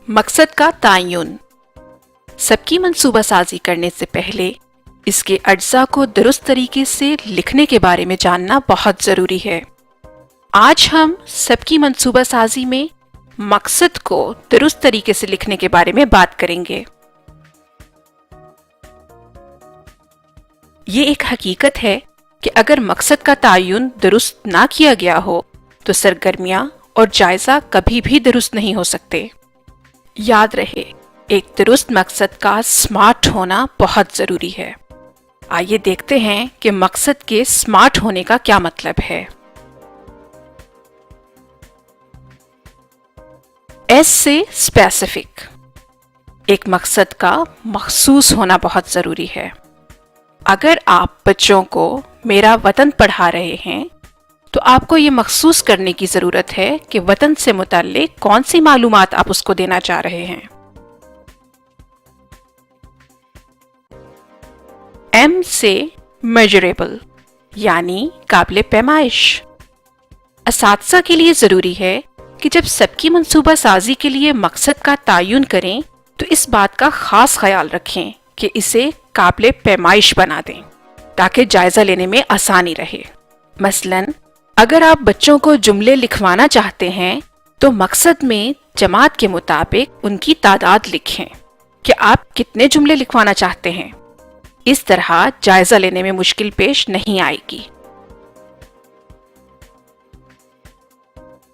मकसद का तयन। सबकी मंसूबा साजी करने से पहले इसके अज्जा को दुरुस्त तरीके से लिखने के बारे में जानना बहुत ज़रूरी है। आज हम सबकी मंसूबा साजी में मकसद को दुरुस्त तरीके से लिखने के बारे में बात करेंगे। ये एक हकीकत है कि अगर मकसद का तयन दुरुस्त ना किया गया हो तो सरगर्मियां और जायजा कभी भी दुरुस्त नहीं हो सकते। याद रहे, एक दुरुस्त मकसद का स्मार्ट होना बहुत जरूरी है। आइए देखते हैं कि मकसद के स्मार्ट होने का क्या मतलब है। एस से स्पेसिफिक। एक मकसद का मखसूस होना बहुत जरूरी है। अगर आप बच्चों को मेरा वतन पढ़ा रहे हैं तो आपको ये मखसूस करने की जरूरत है कि वतन से मुताल्लिक कौन सी मालूमात आप उसको देना चाह रहे हैं। एम से मेजरेबल यानी काबिल पैमाइश। असातिज़ा के लिए जरूरी है कि जब सबकी मंसूबा साजी के लिए मकसद का तयन करें तो इस बात का खास ख्याल रखें कि इसे काबिल पैमाइश बना दें ताकि जायजा लेने में आसानी रहे। मसलन अगर आप बच्चों को जुमले लिखवाना चाहते हैं तो मकसद में जमात के मुताबिक उनकी तादाद लिखें कि आप कितने जुमले लिखवाना चाहते हैं। इस तरह जायजा लेने में मुश्किल पेश नहीं आएगी।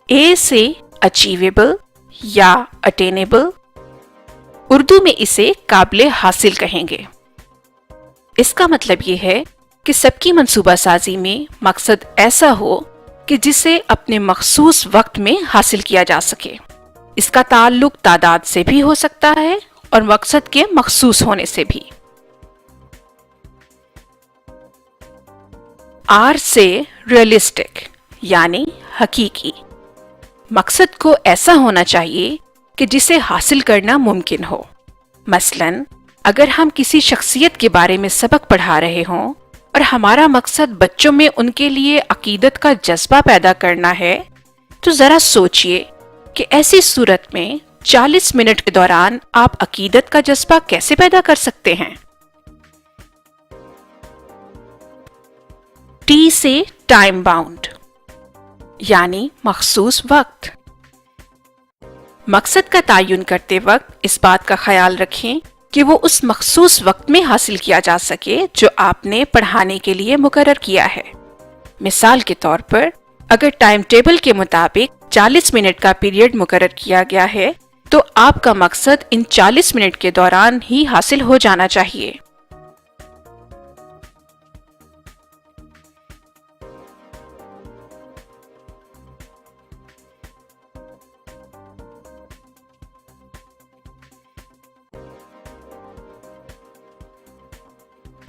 ए से अचीवेबल या अटेनेबल। उर्दू में इसे काबिल हासिल कहेंगे। इसका मतलब ये है कि सबकी मंसूबा साजी में मकसद ऐसा हो कि जिसे अपने मखसूस वक्त में हासिल किया जा सके। इसका ताल्लुक तादाद से भी हो सकता है और मकसद के मखसूस होने से भी। आर से रियलिस्टिक यानी हकीकी। मकसद को ऐसा होना चाहिए कि जिसे हासिल करना मुमकिन हो। मसलन अगर हम किसी शख्सियत के बारे में सबक पढ़ा रहे हों और हमारा मकसद बच्चों में उनके लिए अकीदत का जज्बा पैदा करना है तो जरा सोचिए कि ऐसी सूरत में 40 मिनट के दौरान आप अकीदत का जज्बा कैसे पैदा कर सकते हैं। टी से टाइम बाउंड यानी मखसूस वक्त। मकसद का तयन करते वक्त इस बात का ख्याल रखें कि वो उस मखसूस वक्त में हासिल किया जा सके जो आपने पढ़ाने के लिए मुकर्रर किया है। मिसाल के तौर पर अगर टाइम टेबल के मुताबिक 40 मिनट का पीरियड मुकर्रर किया गया है तो आपका मकसद इन 40 मिनट के दौरान ही हासिल हो जाना चाहिए।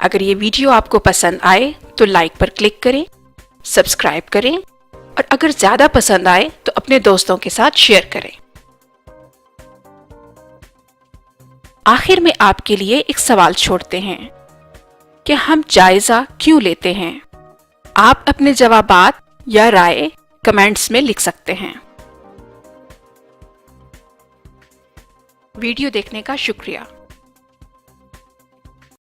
अगर ये वीडियो आपको पसंद आए तो लाइक पर क्लिक करें, सब्सक्राइब करें और अगर ज्यादा पसंद आए तो अपने दोस्तों के साथ शेयर करें। आखिर में आपके लिए एक सवाल छोड़ते हैं कि हम जायजा क्यों लेते हैं। आप अपने जवाबात या राय कमेंट्स में लिख सकते हैं। वीडियो देखने का शुक्रिया।